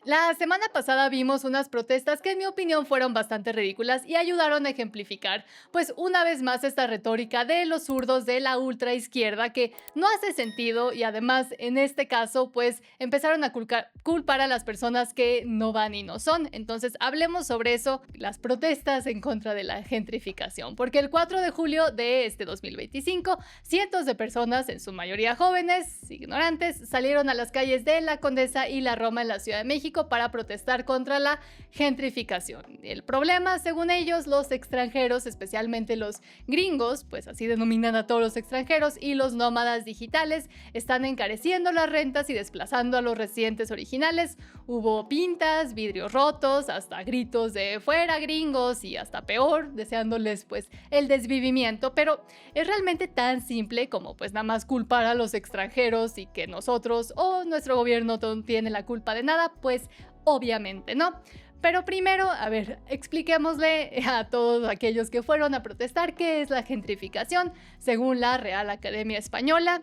La semana pasada vimos unas protestas que en mi opinión fueron bastante ridículas y ayudaron a ejemplificar, pues una vez más esta retórica de los zurdos de la ultraizquierda que no hace sentido y además en este caso pues empezaron a culpar a las personas que no van y no son. Entonces hablemos sobre eso, las protestas en contra de la gentrificación, porque el 4 de julio de este 2025, cientos de personas, en su mayoría jóvenes, ignorantes, salieron a las calles de La Condesa y la Roma en la Ciudad de México para protestar contra la gentrificación. El problema, según ellos, los extranjeros, especialmente los gringos, pues así denominan a todos los extranjeros, y los nómadas digitales, están encareciendo las rentas y desplazando a los residentes originales. Hubo pintas, vidrios rotos, hasta gritos de fuera gringos y hasta peor, deseándoles pues el desvivimiento, pero es realmente tan simple como pues nada más culpar a los extranjeros y que nosotros o nuestro gobierno no tiene la culpa de nada. Pues obviamente no. Pero primero, a ver, expliquémosle a todos aquellos que fueron a protestar qué es la gentrificación. Según la Real Academia Española,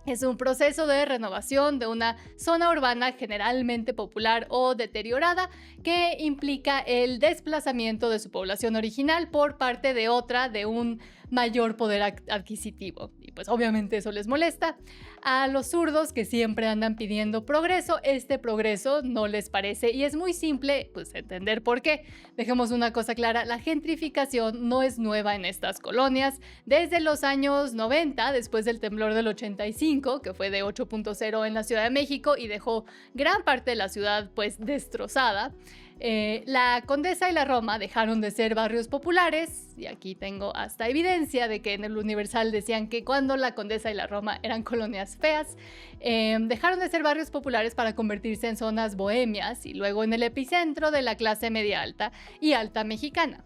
es un proceso de renovación de una zona urbana generalmente popular o deteriorada que implica el desplazamiento de su población original por parte de otra de un mayor poder adquisitivo. Y pues obviamente eso les molesta. A los zurdos que siempre andan pidiendo progreso, este progreso no les parece y es muy simple pues entender por qué. Dejemos una cosa clara, la gentrificación no es nueva en estas colonias. Desde los años 90, después del temblor del 85, que fue de 8.0 en la Ciudad de México y dejó gran parte de la ciudad pues destrozada, la Condesa y la Roma dejaron de ser barrios populares, y aquí tengo hasta evidencia de que en el Universal decían que cuando la Condesa y la Roma eran colonias feas, dejaron de ser barrios populares para convertirse en zonas bohemias y luego en el epicentro de la clase media alta y alta mexicana.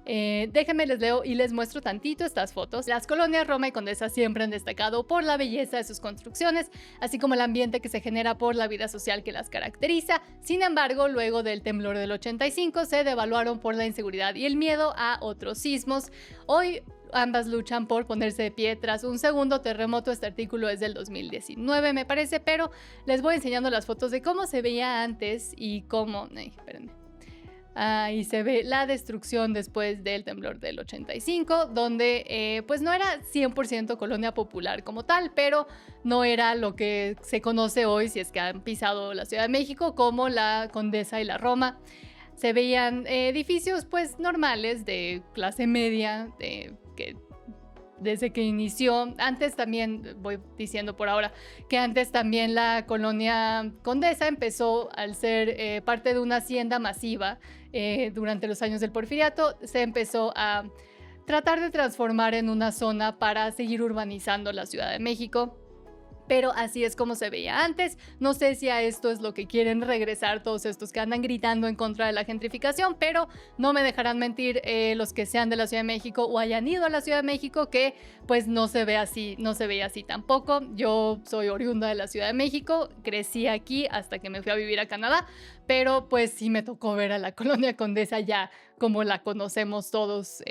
Déjenme les leo y les muestro tantito estas fotos. Las colonias Roma y Condesa siempre han destacado por la belleza de sus construcciones, así como el ambiente que se genera por la vida social que las caracteriza. Sin embargo, luego del temblor del 85 se devaluaron por la inseguridad y el miedo a otros sismos. Hoy ambas luchan por ponerse de pie tras un segundo terremoto. Este artículo es del 2019 me parece, pero les voy enseñando las fotos de cómo se veía antes y cómo... espérenme. Ahí se ve la destrucción después del temblor del 85, donde pues no era 100% colonia popular como tal, pero no era lo que se conoce hoy, si es que han pisado la Ciudad de México, como la Condesa y la Roma. Se veían edificios pues normales de clase media, que desde que inició, antes también, voy diciendo por ahora, que antes también la colonia Condesa empezó al ser parte de una hacienda masiva durante los años del Porfiriato, se empezó a tratar de transformar en una zona para seguir urbanizando la Ciudad de México. Pero así es como se veía antes. No sé si a esto es lo que quieren regresar todos estos que andan gritando en contra de la gentrificación, pero no me dejarán mentir los que sean de la Ciudad de México o hayan ido a la Ciudad de México que pues no se ve así, no se veía así tampoco. Yo soy oriunda de la Ciudad de México, crecí aquí hasta que me fui a vivir a Canadá, pero pues sí me tocó ver a la colonia Condesa ya como la conocemos todos,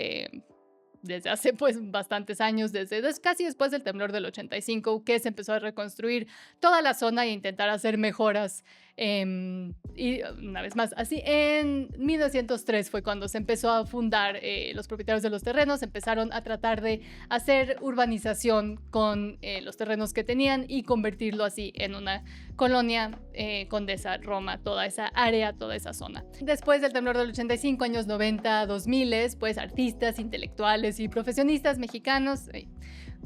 desde hace pues bastantes años, desde casi después del temblor del 85, que se empezó a reconstruir toda la zona e intentar hacer mejoras. Y una vez más, así en 1903 fue cuando se empezó a fundar, los propietarios de los terrenos empezaron a tratar de hacer urbanización con los terrenos que tenían y convertirlo así en una colonia Condesa, Roma, toda esa área, toda esa zona. Después del temblor del 85, años 90, 2000, pues artistas, intelectuales y profesionistas mexicanos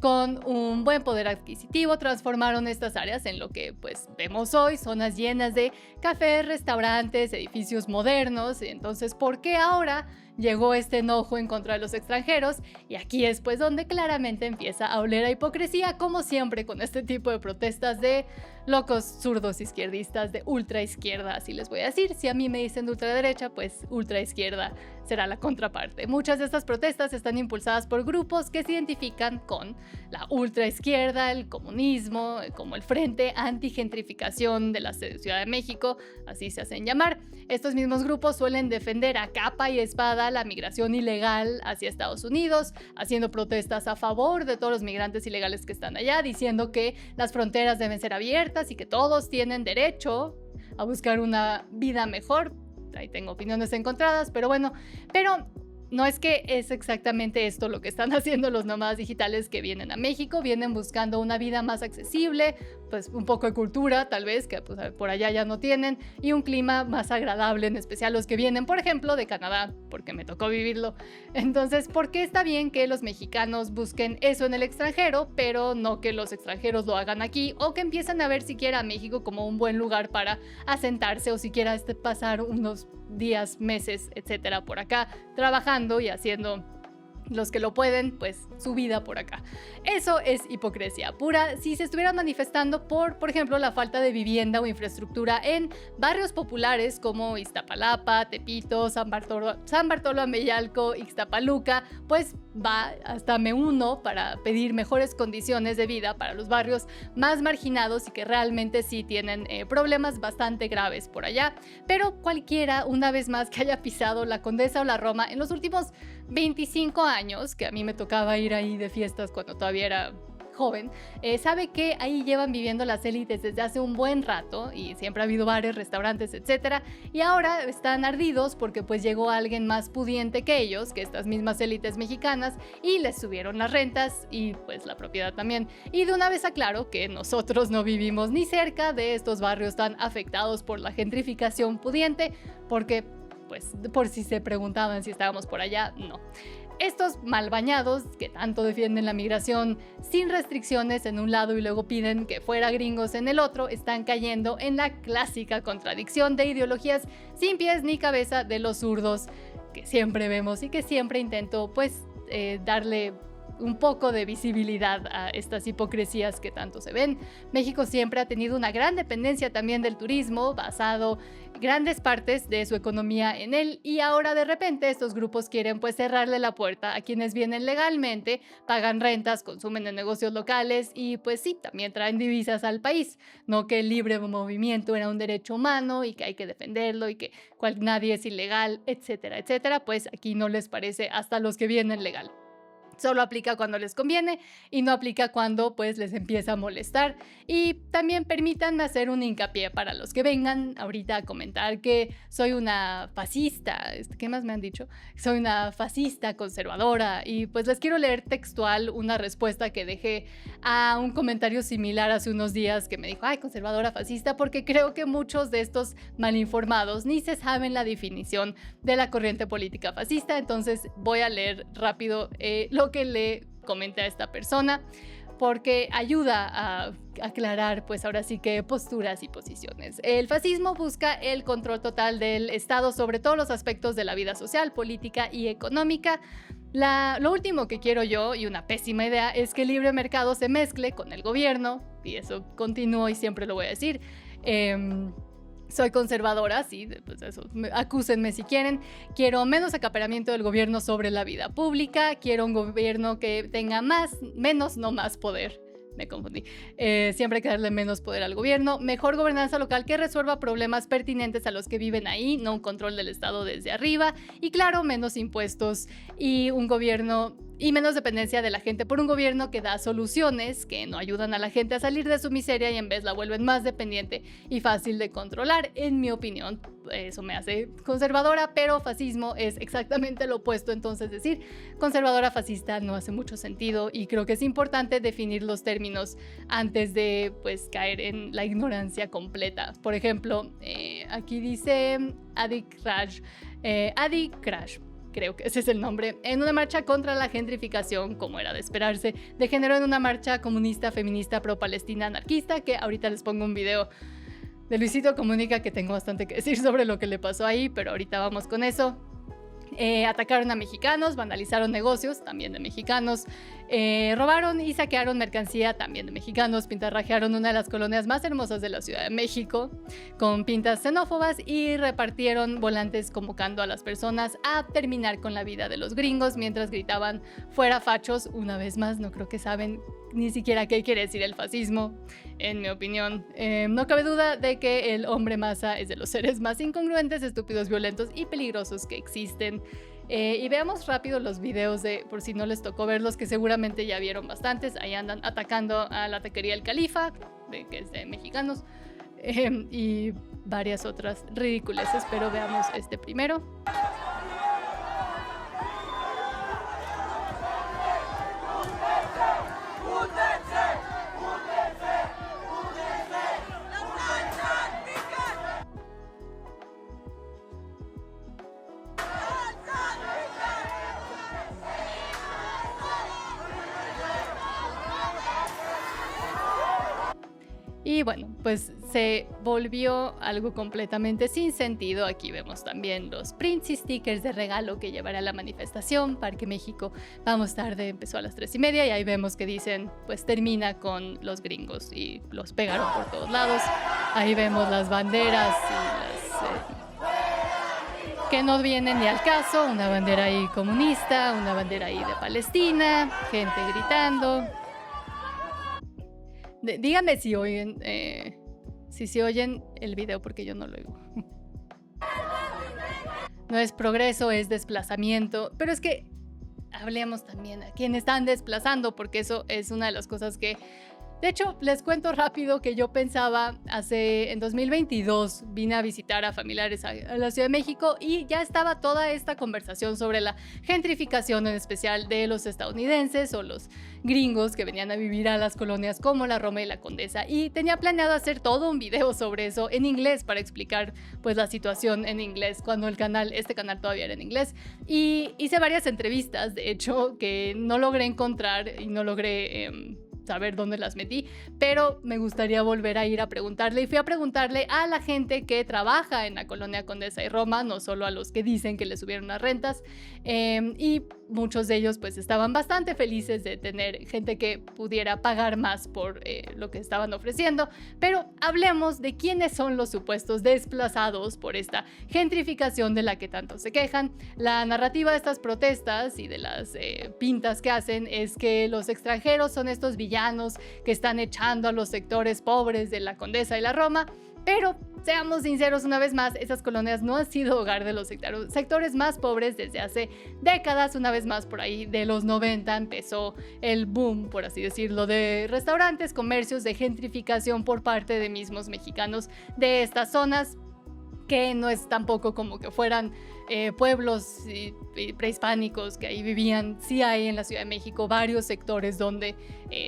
con un buen poder adquisitivo transformaron estas áreas en lo que pues vemos hoy, zonas llenas de cafés, restaurantes, edificios modernos. Entonces, ¿por qué ahora llegó este enojo en contra de los extranjeros? Y aquí es pues donde claramente empieza a oler a hipocresía, como siempre con este tipo de protestas de locos zurdos izquierdistas de ultraizquierda, así les voy a decir. Si a mí me dicen de ultraderecha, pues ultraizquierda será la contraparte. Muchas de estas protestas están impulsadas por grupos que se identifican con la ultraizquierda, el comunismo, como el Frente Antigentrificación de la Ciudad de México, así se hacen llamar. Estos mismos grupos suelen defender a capa y espada la migración ilegal hacia Estados Unidos, haciendo protestas a favor de todos los migrantes ilegales que están allá, diciendo que las fronteras deben ser abiertas y que todos tienen derecho a buscar una vida mejor. Ahí tengo opiniones encontradas, pero bueno, pero no es que es exactamente esto lo que están haciendo los nómadas digitales que vienen a México. Vienen buscando una vida más accesible, pues un poco de cultura tal vez, que pues, por allá ya no tienen, y un clima más agradable, en especial los que vienen, por ejemplo, de Canadá, porque me tocó vivirlo. Entonces, ¿por qué está bien que los mexicanos busquen eso en el extranjero, pero no que los extranjeros lo hagan aquí, o que empiecen a ver siquiera a México como un buen lugar para asentarse, o siquiera pasar unos días, meses, etcétera, por acá, trabajando y haciendo, los que lo pueden, pues su vida por acá? Eso es hipocresía pura. Si se estuvieran manifestando por ejemplo, la falta de vivienda o infraestructura en barrios populares como Iztapalapa, Tepito, San Bartolo Ameyalco, Ixtapaluca, pues hasta me uno para pedir mejores condiciones de vida para los barrios más marginados y que realmente sí tienen problemas bastante graves por allá. Pero cualquiera, una vez más, que haya pisado la Condesa o la Roma en los últimos 25 años, que a mí me tocaba ir ahí de fiestas cuando todavía era joven, sabe que ahí llevan viviendo las élites desde hace un buen rato y siempre ha habido bares, restaurantes, etcétera, y ahora están ardidos porque pues llegó alguien más pudiente que ellos, que estas mismas élites mexicanas, y les subieron las rentas y pues la propiedad también. Y de una vez aclaro que nosotros no vivimos ni cerca de estos barrios tan afectados por la gentrificación pudiente, porque pues por si se preguntaban si estábamos por allá, no. Estos mal bañados que tanto defienden la migración sin restricciones en un lado y luego piden que fuera gringos en el otro, están cayendo en la clásica contradicción de ideologías sin pies ni cabeza de los zurdos que siempre vemos y que siempre intento pues darle un poco de visibilidad a estas hipocresías que tanto se ven. México siempre ha tenido una gran dependencia también del turismo, basado grandes partes de su economía en él, y ahora de repente estos grupos quieren pues cerrarle la puerta a quienes vienen legalmente, pagan rentas, consumen en negocios locales y pues sí, también traen divisas al país. No que el libre movimiento era un derecho humano y que hay que defenderlo y que nadie es ilegal, etcétera, etcétera, pues aquí no les parece hasta los que vienen legal. Solo aplica cuando les conviene y no aplica cuando pues les empieza a molestar. Y también permítanme hacer un hincapié para los que vengan ahorita a comentar que soy una fascista. ¿Qué más me han dicho? Soy una fascista conservadora, y pues les quiero leer textual una respuesta que dejé a un comentario similar hace unos días que me dijo, ay, conservadora fascista, porque creo que muchos de estos malinformados ni se saben la definición de la corriente política fascista. Entonces voy a leer rápido lo que le comenté a esta persona, porque ayuda a aclarar, pues ahora sí que posturas y posiciones. El fascismo busca el control total del Estado sobre todos los aspectos de la vida social, política y económica. Lo último que quiero yo, y una pésima idea, es que el libre mercado se mezcle con el gobierno, y eso continúo y siempre lo voy a decir. Soy conservadora, sí, pues eso, acúsenme si quieren. Quiero menos acaparamiento del gobierno sobre la vida pública. Quiero un gobierno que tenga menos, no más poder. Me confundí. Siempre hay que darle menos poder al gobierno. Mejor gobernanza local que resuelva problemas pertinentes a los que viven ahí, no un control del Estado desde arriba. Y claro, menos impuestos y un gobierno y menos dependencia de la gente por un gobierno que da soluciones que no ayudan a la gente a salir de su miseria y en vez la vuelven más dependiente y fácil de controlar. En mi opinión, eso me hace conservadora, pero fascismo es exactamente lo opuesto. Entonces decir conservadora fascista no hace mucho sentido, y creo que es importante definir los términos antes de pues caer en la ignorancia completa. Por ejemplo, aquí dice Adi Crash, creo que ese es el nombre, en una marcha contra la gentrificación, como era de esperarse, degeneró en una marcha comunista, feminista, pro-palestina, anarquista, que ahorita les pongo un video de Luisito Comunica que tengo bastante que decir sobre lo que le pasó ahí, pero ahorita vamos con eso. Atacaron a mexicanos, vandalizaron negocios, también de mexicanos, robaron y saquearon mercancía, también de mexicanos, pintarrajearon una de las colonias más hermosas de la Ciudad de México con pintas xenófobas y repartieron volantes convocando a las personas a terminar con la vida de los gringos mientras gritaban fuera fachos. Una vez más, no creo que saben ni siquiera qué quiere decir el fascismo, en mi opinión. No cabe duda de que el hombre masa es de los seres más incongruentes, estúpidos, violentos y peligrosos que existen. Y veamos rápido los videos por si no les tocó verlos, que seguramente ya vieron bastantes. Ahí andan atacando a la taquería El Califa, que es de mexicanos. y varias otras ridiculeces, pero veamos este primero. Y bueno, pues se volvió algo completamente sin sentido. Aquí vemos también los prints y stickers de regalo que llevará la manifestación. Parque México, vamos tarde, empezó a las 3:30 y ahí vemos que dicen, pues termina con los gringos y los pegaron por todos lados. Ahí vemos las banderas y las que no vienen ni al caso. Una bandera ahí comunista, una bandera ahí de Palestina, gente gritando. Díganme si oyen, si oyen el video porque yo no lo oigo. No es progreso, es desplazamiento. Pero es que hablemos también a quién están desplazando, porque eso es una de las cosas que... De hecho, les cuento rápido que yo pensaba en 2022 vine a visitar a familiares a la Ciudad de México y ya estaba toda esta conversación sobre la gentrificación, en especial de los estadounidenses o los gringos que venían a vivir a las colonias como la Roma y la Condesa, y tenía planeado hacer todo un video sobre eso en inglés para explicar pues la situación en inglés cuando este canal todavía era en inglés, y hice varias entrevistas, de hecho, que no logré encontrar y no logré saber dónde las metí, pero me gustaría volver a ir a preguntarle, y fui a preguntarle a la gente que trabaja en la colonia Condesa y Roma, no solo a los que dicen que les subieron las rentas, y muchos de ellos pues estaban bastante felices de tener gente que pudiera pagar más por lo que estaban ofreciendo. Pero hablemos de quiénes son los supuestos desplazados por esta gentrificación de la que tanto se quejan. La narrativa de estas protestas y de las pintas que hacen es que los extranjeros son estos villanos que están echando a los sectores pobres de la Condesa y la Roma, pero seamos sinceros una vez más, esas colonias no han sido hogar de los sectores más pobres desde hace décadas. Una vez más, por ahí de los 90 empezó el boom, por así decirlo, de restaurantes, comercios, de gentrificación por parte de mismos mexicanos de estas zonas, que no es tampoco como que fueran pueblos prehispánicos que ahí vivían. Sí hay en la Ciudad de México varios sectores donde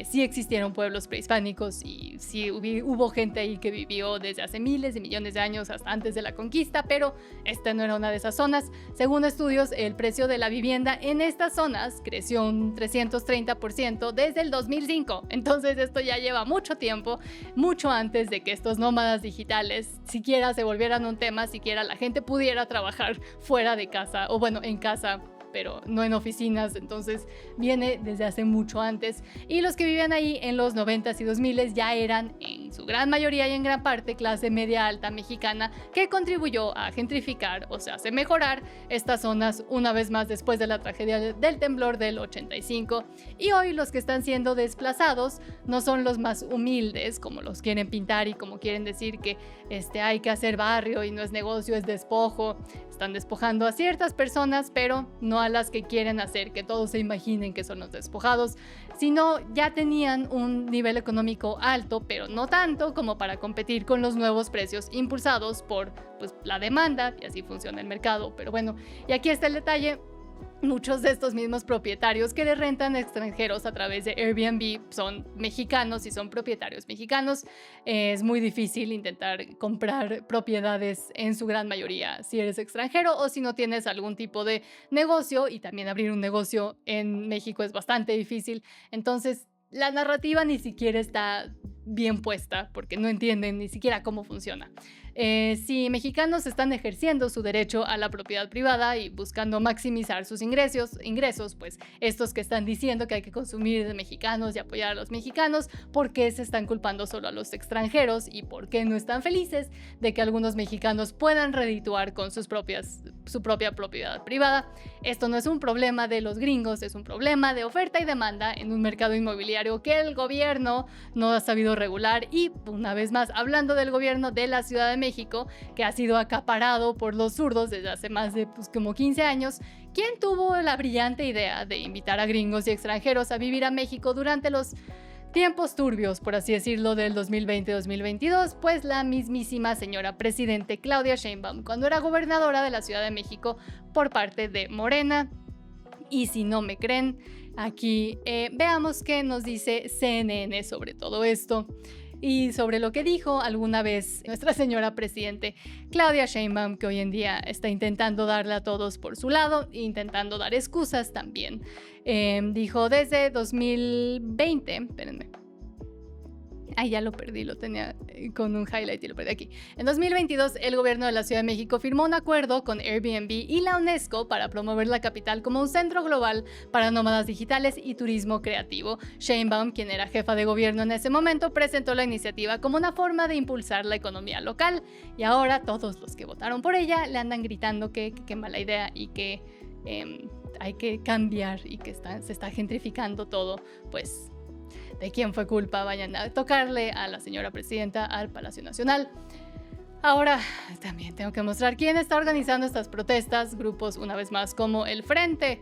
sí existieron pueblos prehispánicos y sí hubo gente ahí que vivió desde hace miles de millones de años hasta antes de la conquista, pero esta no era una de esas zonas. Según estudios, el precio de la vivienda en estas zonas creció un 330% desde el 2005. Entonces esto ya lleva mucho tiempo, mucho antes de que estos nómadas digitales siquiera se volvieran un tema, siquiera la gente pudiera trabajar fuera de casa, o bueno, en casa, pero no en oficinas. Entonces viene desde hace mucho antes, y los que vivían ahí en los 90s y 2000s ya eran en su gran mayoría y en gran parte clase media alta mexicana, que contribuyó a gentrificar, o sea, hace mejorar estas zonas una vez más después de la tragedia del temblor del 85. Y hoy los que están siendo desplazados no son los más humildes, como los quieren pintar y como quieren decir que hay que hacer barrio y no es negocio, es despojo. Están despojando a ciertas personas, pero no a las que quieren hacer que todos se imaginen que son los despojados, sino ya tenían un nivel económico alto, pero no tanto como para competir con los nuevos precios impulsados por pues, la demanda, y así funciona el mercado. Pero bueno, y aquí está el detalle. Muchos de estos mismos propietarios que le rentan a extranjeros a través de Airbnb son mexicanos y son propietarios mexicanos. Es muy difícil intentar comprar propiedades en su gran mayoría si eres extranjero o si no tienes algún tipo de negocio, y también abrir un negocio en México es bastante difícil. Entonces, la narrativa ni siquiera está bien puesta porque no entienden ni siquiera cómo funciona. Si mexicanos están ejerciendo su derecho a la propiedad privada y buscando maximizar sus ingresos, pues estos que están diciendo que hay que consumir de mexicanos y apoyar a los mexicanos, ¿por qué se están culpando solo a los extranjeros? ¿Y por qué no están felices de que algunos mexicanos puedan redituar con su propia propiedad privada? Esto no es un problema de los gringos, es un problema de oferta y demanda en un mercado inmobiliario que el gobierno no ha sabido regular. Y una vez más, hablando del gobierno de la Ciudad de México, que ha sido acaparado por los zurdos desde hace más de como 15 años, ¿quién tuvo la brillante idea de invitar a gringos y extranjeros a vivir a México durante los Tiempos turbios, por así decirlo, del 2020-2022, pues la mismísima señora presidente Claudia Sheinbaum, cuando era gobernadora de la Ciudad de México por parte de Morena. Y si no me creen, aquí veamos qué nos dice CNN sobre todo esto y sobre lo que dijo alguna vez nuestra señora presidente Claudia Sheinbaum, que hoy en día está intentando darle a todos por su lado e intentando dar excusas también. Dijo desde 2020, espérenme. Ay, ya lo perdí, lo tenía con un highlight y lo perdí aquí. En 2022, el gobierno de la Ciudad de México firmó un acuerdo con Airbnb y la UNESCO para promover la capital como un centro global para nómadas digitales y turismo creativo. Sheinbaum, quien era jefa de gobierno en ese momento, presentó la iniciativa como una forma de impulsar la economía local. Y ahora todos los que votaron por ella le andan gritando que qué mala idea y que hay que cambiar y que se está gentrificando todo, pues... ¿De quién fue culpa? Vayan a tocarle a la señora presidenta al Palacio Nacional. Ahora también tengo que mostrar quién está organizando estas protestas. Grupos, una vez más, como el Frente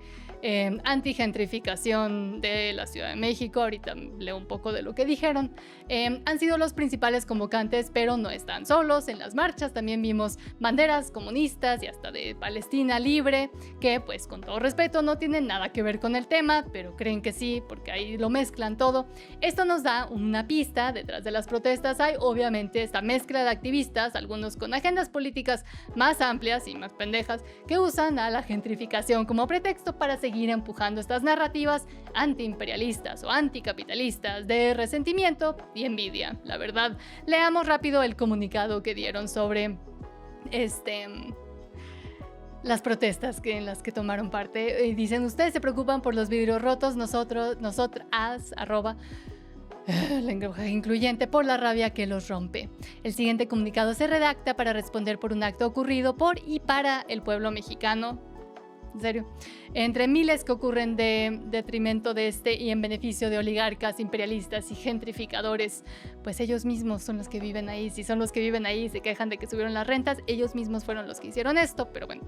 Antigentrificación de la Ciudad de México. Ahorita leo un poco de lo que dijeron. Han sido los principales convocantes, pero no están solos. En las marchas también vimos banderas comunistas y hasta de Palestina libre, que pues con todo respeto no tienen nada que ver con el tema, pero creen que sí, porque ahí lo mezclan todo. Esto nos da una pista. Detrás de las protestas hay obviamente esta mezcla de activistas, algunos con agendas políticas más amplias y más pendejas, que usan a la gentrificación como pretexto para seguir empujando estas narrativas antiimperialistas o anticapitalistas de resentimiento y envidia. La verdad, leamos rápido el comunicado que dieron sobre las protestas en las que tomaron parte. Dicen: ustedes se preocupan por los vidrios rotos, nosotras, lenguaje incluyente, por la rabia que los rompe. El siguiente comunicado se redacta para responder por un acto ocurrido por y para el pueblo mexicano. En serio, entre miles que ocurren de detrimento de y en beneficio de oligarcas, imperialistas y gentrificadores, pues ellos mismos son los que viven ahí. Si son los que viven ahí y se quejan de que subieron las rentas, ellos mismos fueron los que hicieron esto. Pero bueno,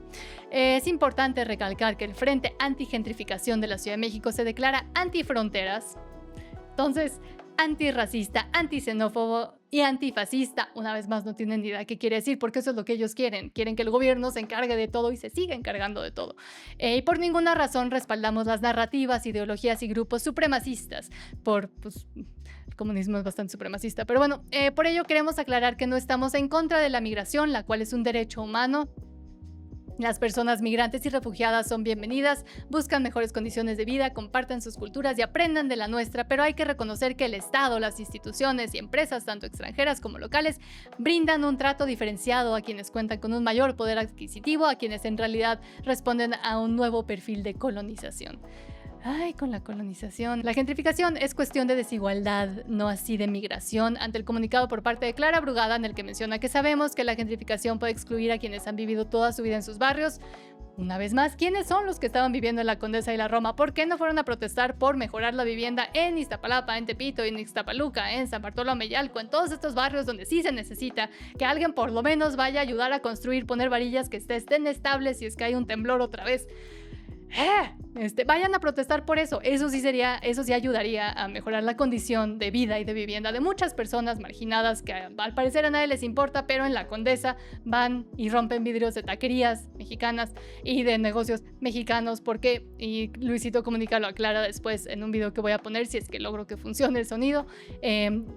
es importante recalcar que el Frente Antigentrificación de la Ciudad de México se declara antifronteras, entonces antirracista, antisenófobo y antifascista. Una vez más, no tienen ni idea qué quiere decir, porque eso es lo que ellos quieren. Quieren que el gobierno se encargue de todo y se siga encargando de todo. Y por ninguna razón respaldamos las narrativas, ideologías y grupos supremacistas. El comunismo es bastante supremacista, pero bueno, por ello queremos aclarar que no estamos en contra de la migración, la cual es un derecho humano. Las personas migrantes y refugiadas son bienvenidas, buscan mejores condiciones de vida, compartan sus culturas y aprendan de la nuestra, pero hay que reconocer que el Estado, las instituciones y empresas, tanto extranjeras como locales, brindan un trato diferenciado a quienes cuentan con un mayor poder adquisitivo, a quienes en realidad responden a un nuevo perfil de colonización. Ay, con la colonización. La gentrificación es cuestión de desigualdad, no así de migración. Ante el comunicado por parte de Clara Brugada, en el que menciona que sabemos que la gentrificación puede excluir a quienes han vivido toda su vida en sus barrios. Una vez más, ¿quiénes son los que estaban viviendo en la Condesa y la Roma? ¿Por qué no fueron a protestar por mejorar la vivienda en Iztapalapa, en Tepito, en Ixtapaluca, en San Bartolomé y Alco, en todos estos barrios donde sí se necesita que alguien por lo menos vaya a ayudar a construir, poner varillas que estén estables si es que hay un temblor otra vez? Vayan a protestar por eso. Eso sí ayudaría a mejorar la condición de vida y de vivienda de muchas personas marginadas que al parecer a nadie les importa, pero en la Condesa van y rompen vidrios de taquerías mexicanas y de negocios mexicanos. Porque, y Luisito Comunica lo aclara después en un video que voy a poner, si es que logro que funcione el sonido,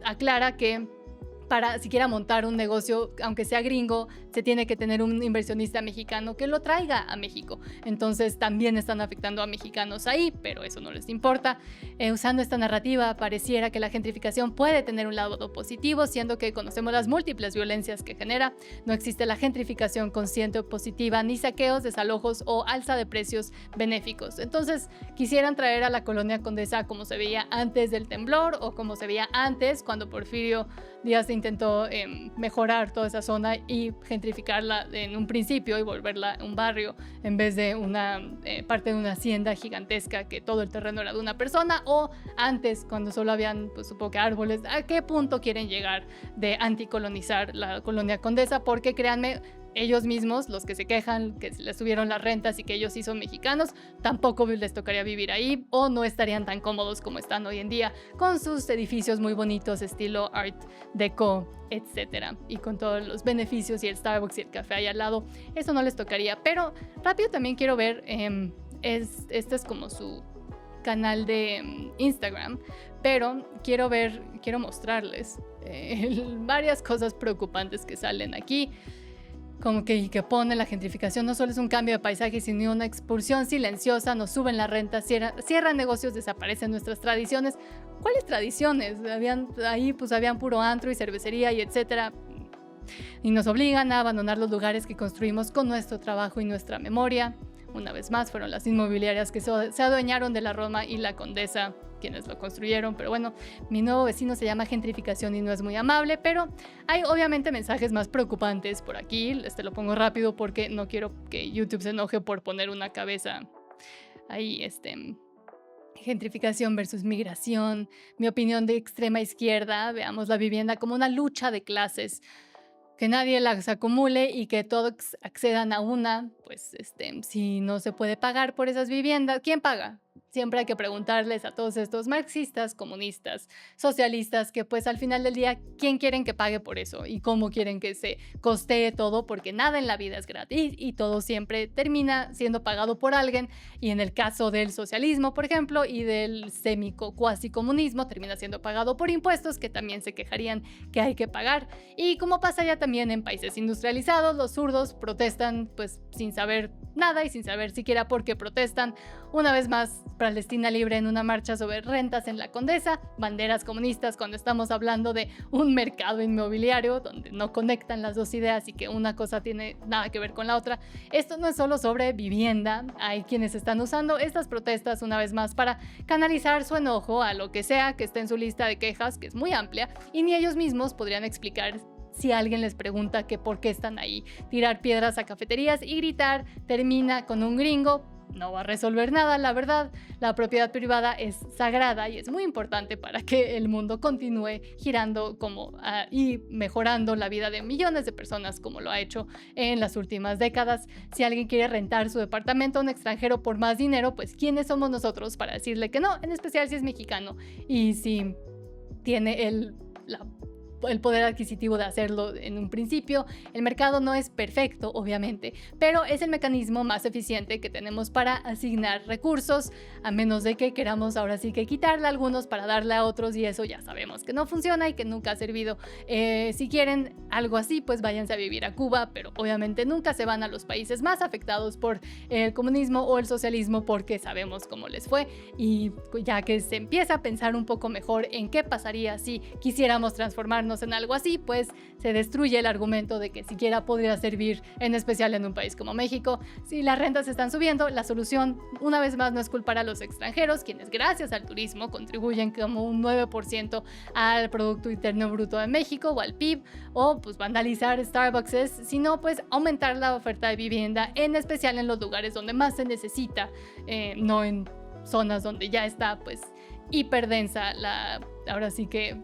aclara que para siquiera montar un negocio, aunque sea gringo, se tiene que tener un inversionista mexicano que lo traiga a México. Entonces también están afectando a mexicanos ahí, pero eso no les importa. Usando esta narrativa, pareciera que la gentrificación puede tener un lado positivo, siendo que conocemos las múltiples violencias que genera. No existe la gentrificación consciente o positiva, ni saqueos, desalojos o alza de precios benéficos. Entonces quisieran traer a la colonia Condesa como se veía antes del temblor o como se veía antes cuando Porfirio Díaz intentó mejorar toda esa zona y gentrificarla en un principio y volverla un barrio en vez de una parte de una hacienda gigantesca que todo el terreno era de una persona, o antes cuando solo habían, pues supongo que árboles. ¿A qué punto quieren llegar de anticolonizar la colonia Condesa? Porque créanme, ellos mismos, los que se quejan que les subieron las rentas y que ellos sí son mexicanos, tampoco les tocaría vivir ahí o no estarían tan cómodos como están hoy en día con sus edificios muy bonitos estilo Art Deco, etcétera, y con todos los beneficios y el Starbucks y el café ahí al lado. Eso no les tocaría. Pero rápido también quiero ver, este es como su canal de Instagram, pero quiero mostrarles varias cosas preocupantes que salen aquí, como que pone la gentrificación no solo es un cambio de paisaje, sino una expulsión silenciosa, nos suben la renta, cierran negocios, desaparecen nuestras tradiciones. ¿Cuáles tradiciones? Habían puro antro y cervecería y etcétera, y nos obligan a abandonar los lugares que construimos con nuestro trabajo y nuestra memoria. Una vez más fueron las inmobiliarias que se adueñaron de la Roma y la Condesa quienes lo construyeron, pero bueno, mi nuevo vecino se llama gentrificación y no es muy amable, pero hay obviamente mensajes más preocupantes por aquí. Lo pongo rápido porque no quiero que YouTube se enoje por poner una cabeza ahí, gentrificación versus migración, mi opinión de extrema izquierda, veamos la vivienda como una lucha de clases, que nadie las acumule y que todos accedan a una, pues si no se puede pagar por esas viviendas, ¿quién paga? Siempre hay que preguntarles a todos estos marxistas, comunistas, socialistas, que pues al final del día, ¿quién quieren que pague por eso? ¿Y cómo quieren que se costee todo? Porque nada en la vida es gratis y todo siempre termina siendo pagado por alguien. Y en el caso del socialismo, por ejemplo, y del cuasi comunismo, termina siendo pagado por impuestos que también se quejarían que hay que pagar. Y como pasa ya también en países industrializados, los zurdos protestan pues sin saber nada y sin saber siquiera por qué protestan. Una vez más, Palestina libre en una marcha sobre rentas en la Condesa, banderas comunistas cuando estamos hablando de un mercado inmobiliario donde no conectan las dos ideas y que una cosa tiene nada que ver con la otra. Esto no es solo sobre vivienda, hay quienes están usando estas protestas una vez más para canalizar su enojo a lo que sea que esté en su lista de quejas, que es muy amplia, y ni ellos mismos podrían explicar si alguien les pregunta que por qué están ahí. Tirar piedras a cafeterías y gritar termina con un gringo no va a resolver nada, la verdad. La propiedad privada es sagrada y es muy importante para que el mundo continúe girando y mejorando la vida de millones de personas como lo ha hecho en las últimas décadas. Si alguien quiere rentar su departamento a un extranjero por más dinero, pues ¿quiénes somos nosotros para decirle que no? En especial si es mexicano y si tiene el poder adquisitivo de hacerlo en un principio. El mercado no es perfecto, obviamente, pero es el mecanismo más eficiente que tenemos para asignar recursos, a menos de que queramos ahora sí que quitarle a algunos para darle a otros, y eso ya sabemos que no funciona y que nunca ha servido. Si quieren algo así, pues váyanse a vivir a Cuba, pero obviamente nunca se van a los países más afectados por el comunismo o el socialismo, porque sabemos cómo les fue, y ya que se empieza a pensar un poco mejor en qué pasaría si quisiéramos transformarnos en algo así, pues se destruye el argumento de que siquiera podría servir, en especial en un país como México. Si las rentas están subiendo, la solución una vez más no es culpar a los extranjeros, quienes gracias al turismo contribuyen como un 9% al Producto Interno Bruto de México o al PIB, o pues vandalizar Starbucks, sino pues aumentar la oferta de vivienda, en especial en los lugares donde más se necesita, no en zonas donde ya está pues hiperdensa ahora sí que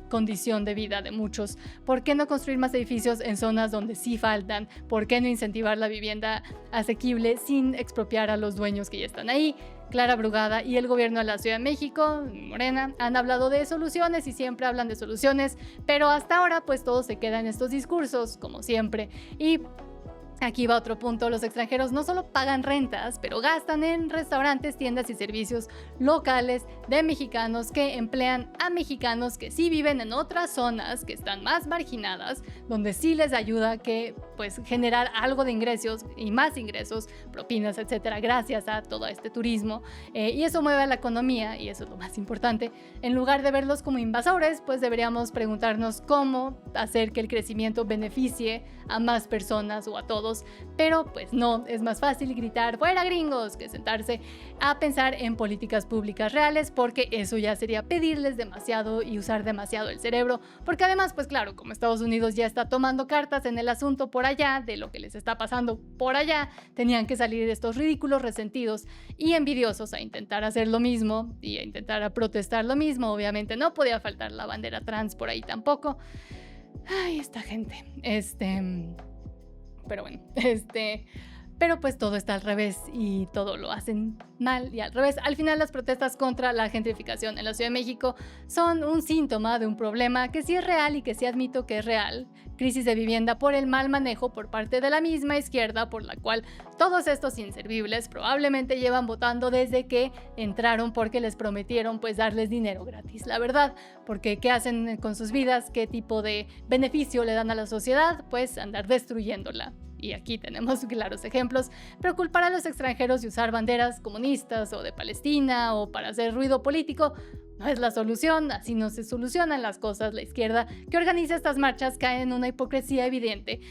condición de vida de muchos. ¿Por qué no construir más edificios en zonas donde sí faltan? ¿Por qué no incentivar la vivienda asequible sin expropiar a los dueños que ya están ahí? Clara Brugada y el gobierno de la Ciudad de México, Morena, han hablado de soluciones y siempre hablan de soluciones, pero hasta ahora pues todo se queda en estos discursos, como siempre. Y aquí va otro punto: los extranjeros no solo pagan rentas, pero gastan en restaurantes, tiendas y servicios locales de mexicanos que emplean a mexicanos que sí viven en otras zonas que están más marginadas, donde sí les ayuda a pues generar algo de ingresos y más ingresos, propinas, etcétera, gracias a todo este turismo, y eso mueve a la economía, y eso es lo más importante. En lugar de verlos como invasores, pues deberíamos preguntarnos cómo hacer que el crecimiento beneficie a más personas o a todos, pero pues no, es más fácil gritar fuera gringos que sentarse a pensar en políticas públicas reales, porque eso ya sería pedirles demasiado y usar demasiado el cerebro, porque además pues claro, como Estados Unidos ya está tomando cartas en el asunto por allá de lo que les está pasando por allá, tenían que salir estos ridículos resentidos y envidiosos a intentar hacer lo mismo y a intentar a protestar lo mismo. Obviamente no podía faltar la bandera trans por ahí tampoco. Ay, esta gente, pero bueno, pero pues todo está al revés y todo lo hacen mal y al revés. Al final, las protestas contra la gentrificación en la Ciudad de México son un síntoma de un problema que sí es real y que sí admito que es real. Crisis de vivienda por el mal manejo por parte de la misma izquierda, por la cual todos estos inservibles probablemente llevan votando desde que entraron, porque les prometieron pues darles dinero gratis, la verdad. Porque ¿qué hacen con sus vidas? ¿Qué tipo de beneficio le dan a la sociedad? Pues andar destruyéndola. Y aquí tenemos claros ejemplos, pero culpar a los extranjeros y usar banderas comunistas o de Palestina o para hacer ruido político no es la solución. Así no se solucionan las cosas. La izquierda que organiza estas marchas cae en una hipocresía evidente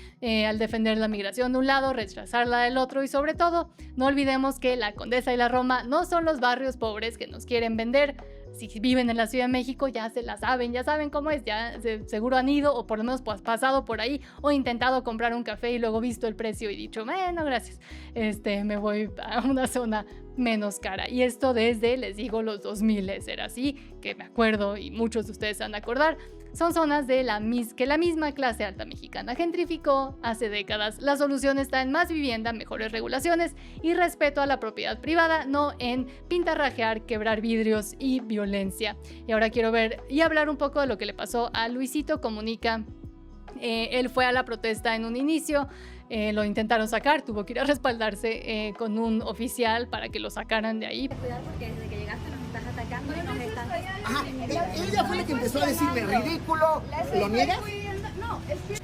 al defender la migración de un lado, rechazarla del otro y sobre todo, no olvidemos que la Condesa y la Roma no son los barrios pobres que nos quieren vender. Si viven en la Ciudad de México ya se la saben, ya saben cómo es, ya seguro han ido o por lo menos pues, pasado por ahí o intentado comprar un café y luego visto el precio y dicho, bueno, gracias, me voy a una zona menos cara. Y esto desde, les digo, los 2000 era así, que me acuerdo y muchos de ustedes se van a acordar. Son zonas que la misma clase alta mexicana gentrificó hace décadas. La solución está en más vivienda, mejores regulaciones y respeto a la propiedad privada, no en pintarrajear, quebrar vidrios y violencia. Y ahora quiero ver y hablar un poco de lo que le pasó a Luisito Comunica. Él fue a la protesta en un inicio, lo intentaron sacar, tuvo que ir a respaldarse con un oficial para que lo sacaran de ahí. Cuidado porque desde que llegaste nos estás atacando y nos estás... Ajá, ella fue la que empezó a decirme ridículo. ¿Lo niegas? No, es que...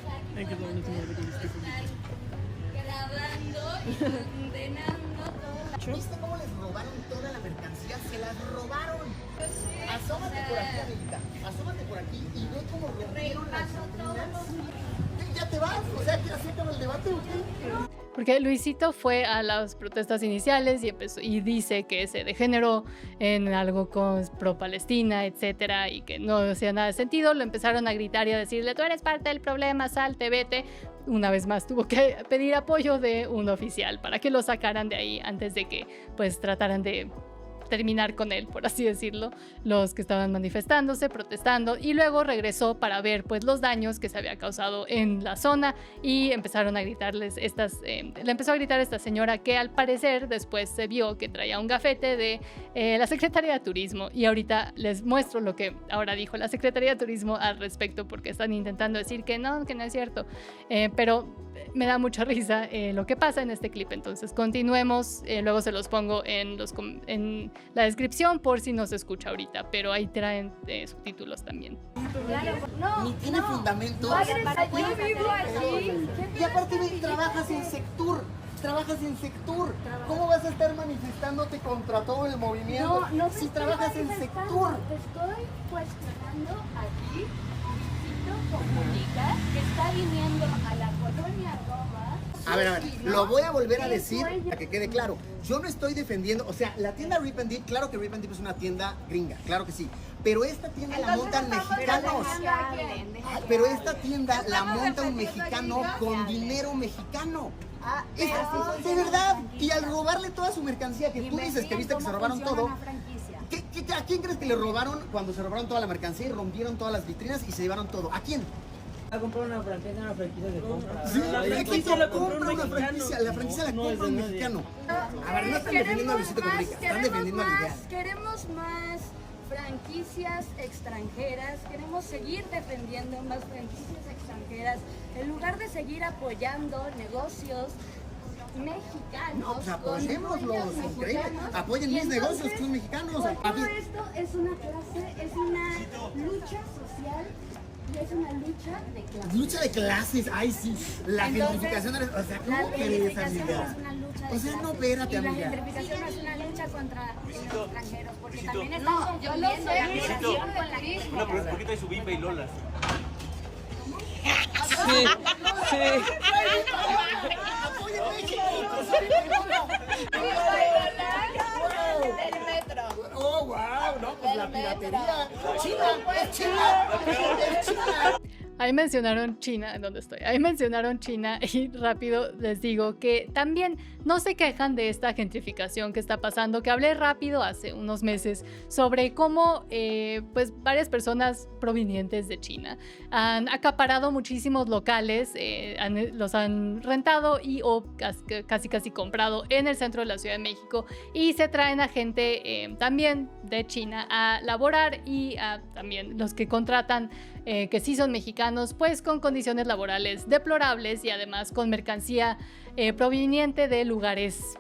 ¿Viste cómo les robaron toda la mercancía? Se las robaron. Asómate por aquí, amiguita. Asómate por aquí y ve cómo rompieron las vitrinas. ¿Ya te vas? O sea, ¿que así acaba el debate o qué? Porque Luisito fue a las protestas iniciales y dice que se degeneró en algo pro-Palestina, etcétera, y que no hacía nada de sentido. Lo empezaron a gritar y a decirle, tú eres parte del problema, salte, vete. Una vez más tuvo que pedir apoyo de un oficial para que lo sacaran de ahí antes de que pues trataran de terminar con él, por así decirlo, los que estaban manifestándose, protestando, y luego regresó para ver pues los daños que se había causado en la zona y empezaron a gritarles le empezó a gritar esta señora que al parecer después se vio que traía un gafete de la Secretaría de Turismo, y ahorita les muestro lo que ahora dijo la Secretaría de Turismo al respecto, porque están intentando decir que no es cierto, pero me da mucha risa lo que pasa en este clip. Entonces continuemos, luego se los pongo en la descripción por si no se escucha ahorita, pero ahí traen subtítulos también. Ni tiene fundamento. Yo vivo aquí. Y aparte trabajas en sector. ¿Cómo vas a estar manifestándote contra todo el movimiento si trabajas en sector? Te estoy cuestionando aquí. Comunica que está viniendo a la colonia Roma. A ver, lo voy a volver a decir para que quede claro. Yo no estoy defendiendo, o sea, la tienda Rip and Dip, claro que Rip and Dip es una tienda gringa, claro que sí. Pero esta tienda la montan mexicanos. Pero esta tienda la monta un mexicano con dinero mexicano. De verdad. Y al robarle toda su mercancía, que tú dices que viste que se robaron todo. ¿A quién crees que le robaron cuando se robaron toda la mercancía y rompieron todas las vitrinas y se llevaron todo? ¿A quién? A comprar una franquicia de compra. Sí, la franquicia compra una franquicia, la franquicia la compra un mexicano. A ver, no están defendiendo a Luisito Comunica, están defendiendo a la idea. Queremos más franquicias extranjeras, queremos seguir defendiendo más franquicias extranjeras, en lugar de seguir apoyando negocios mexicanos. No, pues apoyémoslos, increíble. Apoyen mis negocios que son mexicanos. Todo esto es una clase, es una lucha social. Y es una lucha de clases. Lucha de clases, ay sí. La gentrificación, o sea, ¿cómo crees, amiga? O sea, no, espérate, amiga. La gentrificación no es una lucha contra los extranjeros, porque también están confundiendo la migración con la crisis. No, pero ¿por qué trae su bimba y lolas? Sí. ¡Apoyen México! Del metro. ¡Oh, wow! No, pues la piratería. ¡China! ¡Es China! ¡Es China! A ahí mencionaron China, ¿en dónde estoy? Ahí mencionaron China y rápido les digo que también no se quejan de esta gentrificación que está pasando, que hablé rápido hace unos meses sobre cómo pues varias personas provenientes de China han acaparado muchísimos locales, los han rentado y o casi comprado en el centro de la Ciudad de México y se traen a gente también de China a laborar y a también los que contratan que sí son mexicanos, pues con condiciones laborales deplorables y además con mercancía proveniente de lugares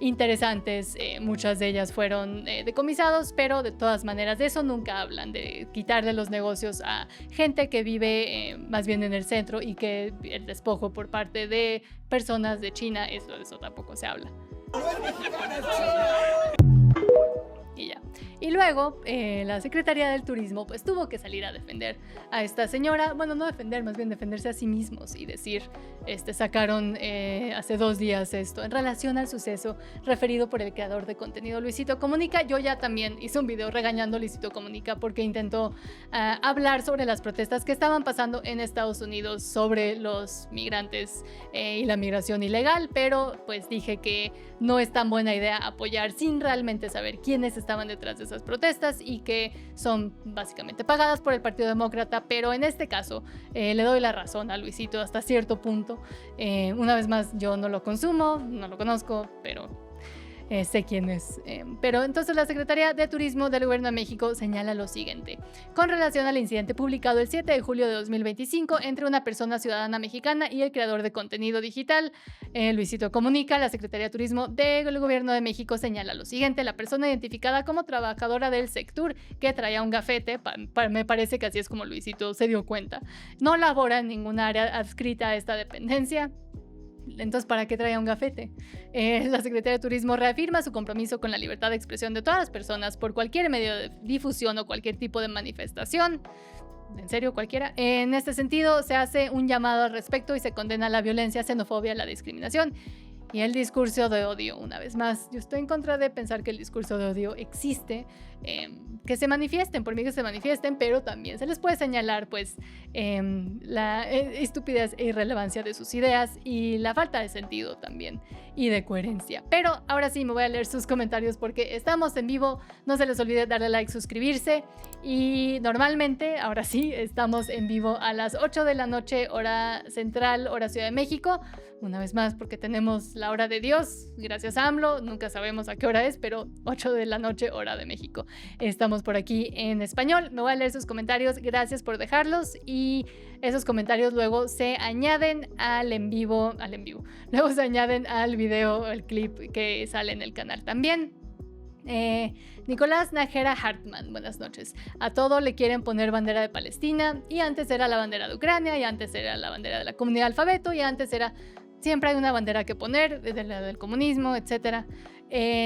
interesantes. Muchas de ellas fueron decomisados, pero de todas maneras de eso nunca hablan, de quitarle los negocios a gente que vive más bien en el centro y que el despojo por parte de personas de China, eso tampoco se habla. Y ya. Y luego la Secretaría del Turismo pues tuvo que salir a defender a esta señora, bueno, no defender, más bien defenderse a sí mismos y decir, sacaron hace 2 días esto en relación al suceso referido por el creador de contenido Luisito Comunica. Yo ya también hice un video regañando a Luisito Comunica porque intentó hablar sobre las protestas que estaban pasando en Estados Unidos sobre los migrantes y la migración ilegal, pero pues dije que no es tan buena idea apoyar sin realmente saber quiénes estaban detrás de esas protestas y que son básicamente pagadas por el Partido Demócrata, pero en este caso le doy la razón a Luisito hasta cierto punto. Una vez más, yo no lo consumo, no lo conozco, pero sé quién es. Pero entonces la Secretaría de Turismo del Gobierno de México señala lo siguiente. Con relación al incidente publicado el 7 de julio de 2025 entre una persona ciudadana mexicana y el creador de contenido digital, Luisito Comunica, la Secretaría de Turismo del Gobierno de México señala lo siguiente. La persona identificada como trabajadora del sector que traía un gafete, me parece que así es como Luisito se dio cuenta, no labora en ninguna área adscrita a esta dependencia. Entonces, ¿para qué traía un gafete? La Secretaría de Turismo reafirma su compromiso con la libertad de expresión de todas las personas por cualquier medio de difusión o cualquier tipo de manifestación. En serio, cualquiera. En este sentido, se hace un llamado al respecto y se condena la violencia, xenofobia, la discriminación y el discurso de odio. Una vez más, yo estoy en contra de pensar que el discurso de odio existe, que se manifiesten, por mí que se manifiesten, pero también se les puede señalar pues la estupidez e irrelevancia de sus ideas y la falta de sentido también y de coherencia. Pero ahora sí me voy a leer sus comentarios porque estamos en vivo, no se les olvide darle like, suscribirse y normalmente, ahora sí, estamos en vivo a las 8 de la noche, hora central, hora Ciudad de México, una vez más porque tenemos la hora de Dios, gracias a AMLO, nunca sabemos a qué hora es, pero 8 de la noche, hora de México. Estamos por aquí en español, me voy a leer sus comentarios, gracias por dejarlos y esos comentarios luego se añaden al en vivo, luego se añaden al video, el clip que sale en el canal también. Nicolás Najera Hartman, buenas noches. A todo le quieren poner bandera de Palestina y antes era la bandera de Ucrania y antes era la bandera de la comunidad alfabeto y antes era... Siempre hay una bandera que poner, de la del comunismo, etc.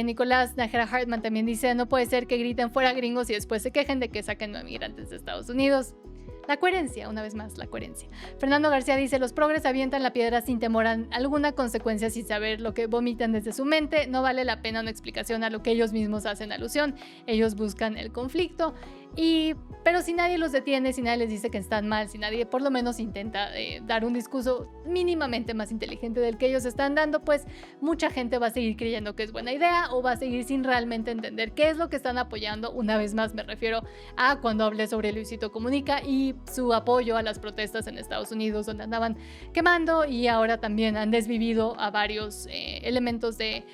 Nicolás Najera Hartman también dice, no puede ser que griten fuera gringos y después se quejen de que saquen a migrantes de Estados Unidos. La coherencia, una vez más, la coherencia. Fernando García dice, los progres avientan la piedra sin temor a alguna consecuencia, sin saber lo que vomitan desde su mente. No vale la pena una explicación a lo que ellos mismos hacen alusión. Ellos buscan el conflicto. Pero si nadie los detiene, si nadie les dice que están mal, si nadie por lo menos intenta dar un discurso mínimamente más inteligente del que ellos están dando, pues mucha gente va a seguir creyendo que es buena idea o va a seguir sin realmente entender qué es lo que están apoyando. Una vez más me refiero a cuando hablé sobre Luisito Comunica y su apoyo a las protestas en Estados Unidos donde andaban quemando y ahora también han desvivido a varios elementos de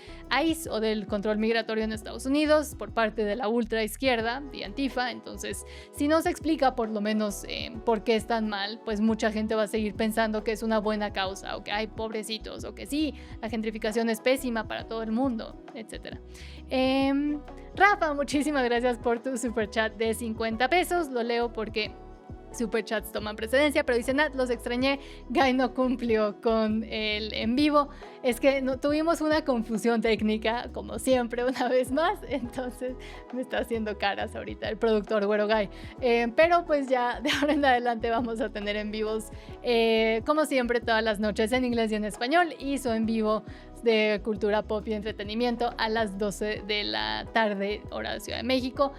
ICE o del control migratorio en Estados Unidos por parte de la ultraizquierda y Antifa. Entonces, si no se explica por lo menos por qué están mal, pues mucha gente va a seguir pensando que es una buena causa o que hay pobrecitos o que sí, la gentrificación es pésima para todo el mundo, etc. Rafa, muchísimas gracias por tu superchat de 50 pesos. Lo leo porque superchats toman precedencia, pero dice Nat, los extrañé, Guy no cumplió con el en vivo, es que no, tuvimos una confusión técnica, como siempre, una vez más, entonces me está haciendo caras ahorita el productor Güero Guy, pero pues ya de ahora en adelante vamos a tener en vivos, como siempre, todas las noches en inglés y en español, y su en vivo de cultura pop y entretenimiento a las 12 de la tarde, hora de Ciudad de México.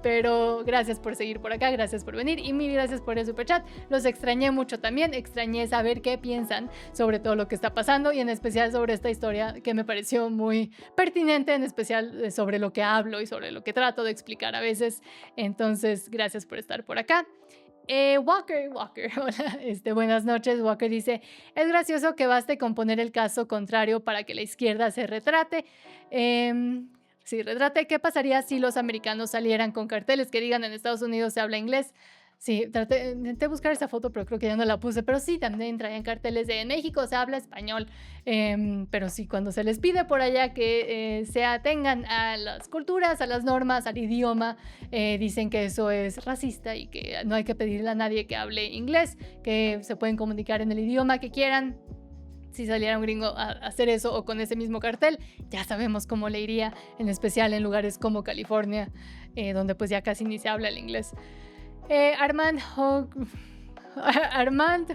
Pero gracias por seguir por acá, gracias por venir y mil gracias por el superchat. Los extrañé mucho también, extrañé saber qué piensan sobre todo lo que está pasando y en especial sobre esta historia que me pareció muy pertinente, en especial sobre lo que hablo y sobre lo que trato de explicar a veces. Entonces, gracias por estar por acá. Walker, hola, buenas noches. Walker dice, es gracioso que baste con poner el caso contrario para que la izquierda se retrate. Sí, retrate qué pasaría si los americanos salieran con carteles que digan en Estados Unidos se habla inglés. Sí, intenté buscar esa foto, pero creo que ya no la puse. Pero sí, también traían carteles de en México se habla español. Pero sí, cuando se les pide por allá que se atengan a las culturas, a las normas, al idioma, dicen que eso es racista y que no hay que pedirle a nadie que hable inglés, que se pueden comunicar en el idioma que quieran. Si saliera un gringo a hacer eso o con ese mismo cartel, ya sabemos cómo le iría, en especial en lugares como California, donde pues ya casi ni se habla el inglés. Armand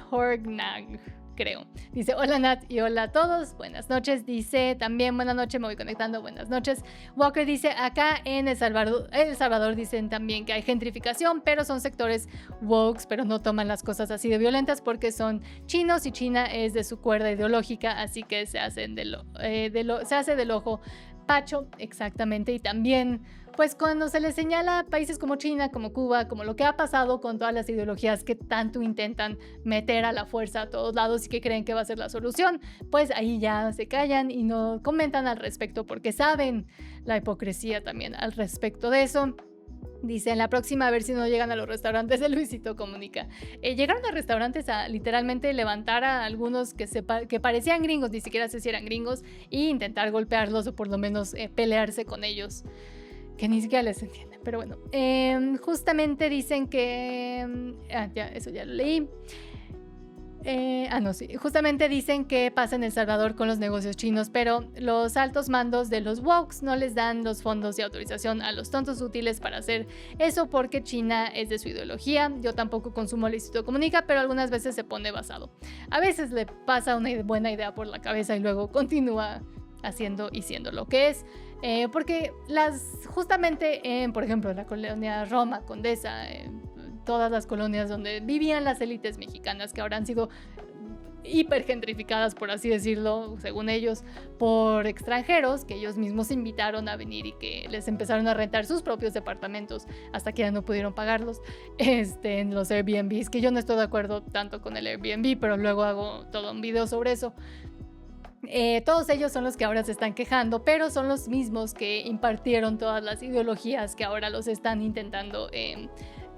Horgnag, creo. Dice, hola Nat y hola a todos, buenas noches. Dice también, buenas noches, me voy conectando, buenas noches. Walker dice, acá en El Salvador dicen también que hay gentrificación, pero son sectores woke, pero no toman las cosas así de violentas porque son chinos y China es de su cuerda ideológica, así que se hace del ojo pacho, exactamente. Y también, pues cuando se les señala a países como China, como Cuba, como lo que ha pasado con todas las ideologías que tanto intentan meter a la fuerza a todos lados y que creen que va a ser la solución, pues ahí ya se callan y no comentan al respecto porque saben la hipocresía también al respecto de eso. Dice, en la próxima a ver si no llegan a los restaurantes de Luisito Comunica. Llegaron a restaurantes a literalmente levantar a algunos que parecían gringos, ni siquiera sé si eran gringos, e intentar golpearlos o por lo menos pelearse con ellos, que ni siquiera les entienden. Pero bueno, justamente dicen que... ya, eso ya lo leí. Sí. Justamente dicen que pasa en El Salvador con los negocios chinos, pero los altos mandos de los wokes no les dan los fondos de autorización a los tontos útiles para hacer eso porque China es de su ideología. Yo tampoco consumo Luisito Comunica, pero algunas veces se pone basado. A veces le pasa una buena idea por la cabeza y luego continúa haciendo y siendo lo que es. Porque justamente por ejemplo, en la colonia Roma, Condesa, todas las colonias donde vivían las élites mexicanas que ahora han sido hipergentrificadas, por así decirlo, según ellos, por extranjeros que ellos mismos invitaron a venir y que les empezaron a rentar sus propios departamentos hasta que ya no pudieron pagarlos en los Airbnbs, que yo no estoy de acuerdo tanto con el Airbnb, pero luego hago todo un video sobre eso. Todos ellos son los que ahora se están quejando, pero son los mismos que impartieron todas las ideologías que ahora los están intentando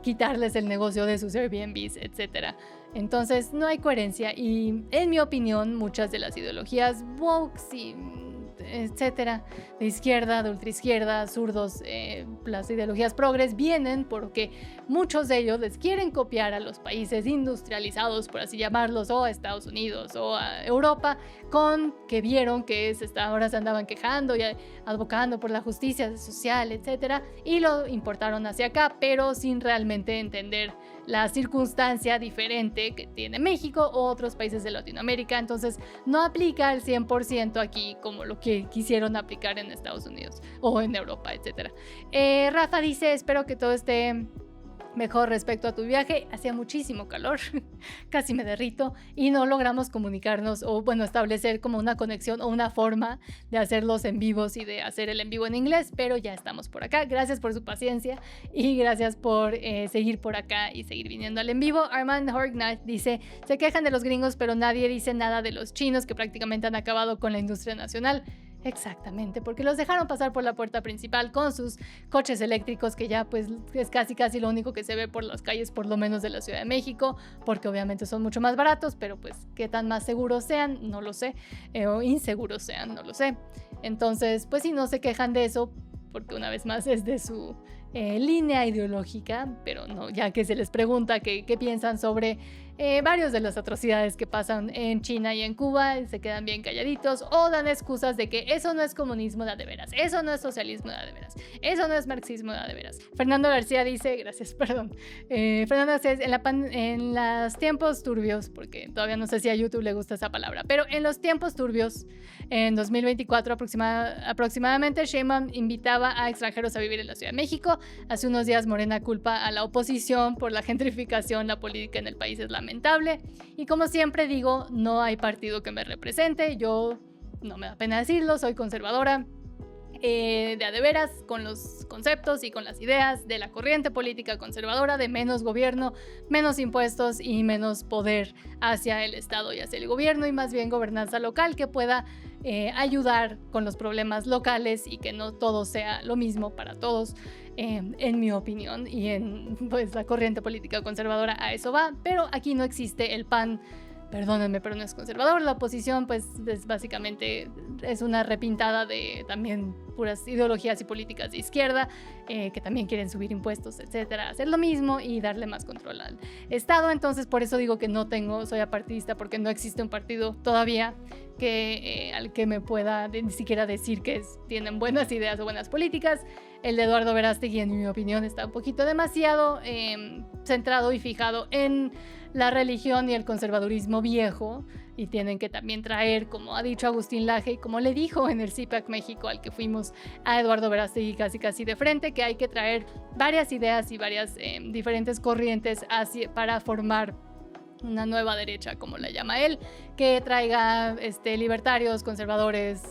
quitarles el negocio de sus Airbnbs, etc. Entonces no hay coherencia y en mi opinión muchas de las ideologías woke y etcétera, de izquierda, de ultraizquierda, zurdos, las ideologías progres vienen porque muchos de ellos les quieren copiar a los países industrializados, por así llamarlos, o a Estados Unidos o a Europa, con que vieron que ahora se andaban quejando y advocando por la justicia social, etcétera, y lo importaron hacia acá, pero sin realmente entender la circunstancia diferente que tiene México o otros países de Latinoamérica. Entonces no aplica al 100% aquí como lo que quisieron aplicar en Estados Unidos o en Europa, etc. Rafa dice, espero que todo esté mejor respecto a tu viaje. Hacía muchísimo calor, casi me derrito y no logramos comunicarnos o bueno, establecer como una conexión o una forma de hacerlos en vivos y de hacer el en vivo en inglés, pero ya estamos por acá. Gracias por su paciencia y gracias por seguir por acá y seguir viniendo al en vivo. Armand Horgnat dice, se quejan de los gringos pero nadie dice nada de los chinos que prácticamente han acabado con la industria nacional. Exactamente, porque los dejaron pasar por la puerta principal con sus coches eléctricos, que ya pues es casi lo único que se ve por las calles, por lo menos de la Ciudad de México, porque obviamente son mucho más baratos, pero pues qué tan más seguros sean, no lo sé, o inseguros sean, no lo sé. Entonces, pues sí, no se quejan de eso, porque una vez más es de su línea ideológica, pero no, ya que se les pregunta qué piensan sobre varios de las atrocidades que pasan en China y en Cuba, se quedan bien calladitos o dan excusas de que eso no es comunismo de veras, eso no es socialismo de veras, eso no es marxismo de veras. Fernando García dice, gracias, perdón, Fernando García, en los tiempos turbios, porque todavía no sé si a YouTube le gusta esa palabra, pero en los tiempos turbios, en 2024 aproximadamente, Sheinbaum invitaba a extranjeros a vivir en la Ciudad de México Hace unos días Morena culpa a la oposición por la gentrificación. La política en el país es lamentable. Y como siempre digo, no hay partido que me represente. Yo, no me da pena decirlo, soy conservadora. De a de veras, con los conceptos y con las ideas de la corriente política conservadora de menos gobierno, menos impuestos y menos poder hacia el Estado y hacia el gobierno, y más bien gobernanza local que pueda ayudar con los problemas locales y que no todo sea lo mismo para todos, en mi opinión, y en pues, la corriente política conservadora a eso va. Pero aquí no existe el PAN. Perdónenme, pero no es conservador. La oposición, pues, básicamente es una repintada de también puras ideologías y políticas de izquierda, que también quieren subir impuestos, etcétera, hacer lo mismo y darle más control al Estado. Entonces, por eso digo que soy apartidista, porque no existe un partido todavía al que me pueda ni siquiera decir que tienen buenas ideas o buenas políticas. El de Eduardo Verástegui, en mi opinión, está un poquito demasiado centrado y fijado en la religión y el conservadurismo viejo, y tienen que también traer, como ha dicho Agustín Laje y como le dijo en el CIPAC México al que fuimos a Eduardo Verástegui casi de frente, que hay que traer varias ideas y varias diferentes corrientes para formar una nueva derecha, como la llama él, que traiga libertarios, conservadores,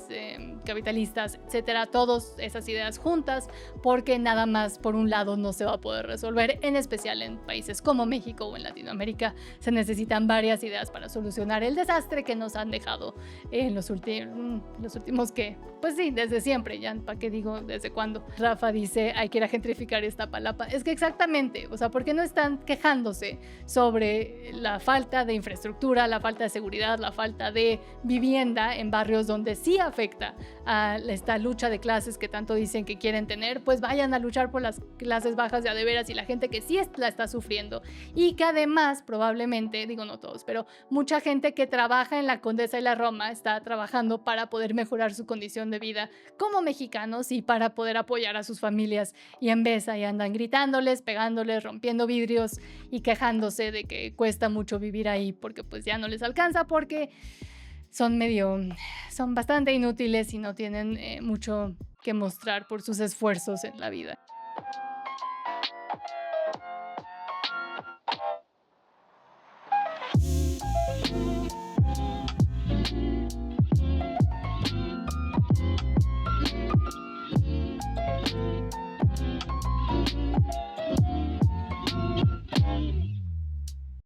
capitalistas, etcétera, todas esas ideas juntas, porque nada más por un lado no se va a poder resolver, en especial en países como México o en Latinoamérica. Se necesitan varias ideas para solucionar el desastre que nos han dejado en los últimos que, pues sí, desde siempre, ya para qué digo desde cuándo. Rafa dice, hay que ir a gentrificar Iztapalapa. Es que exactamente, o sea, ¿por qué no están quejándose sobre la falta de infraestructura, la falta de seguridad, la falta de vivienda en barrios donde sí afecta a esta lucha de clases que tanto dicen que quieren tener? Pues vayan a luchar por las clases bajas de a de veras y la gente que sí la está sufriendo, y que además probablemente, digo no todos, pero mucha gente que trabaja en la Condesa y la Roma está trabajando para poder mejorar su condición de vida como mexicanos y para poder apoyar a sus familias, y en vez ahí andan gritándoles, pegándoles, rompiendo vidrios y quejándose de que cuesta mucho vivir ahí porque pues ya no les alcanza, porque son bastante inútiles y no tienen mucho que mostrar por sus esfuerzos en la vida.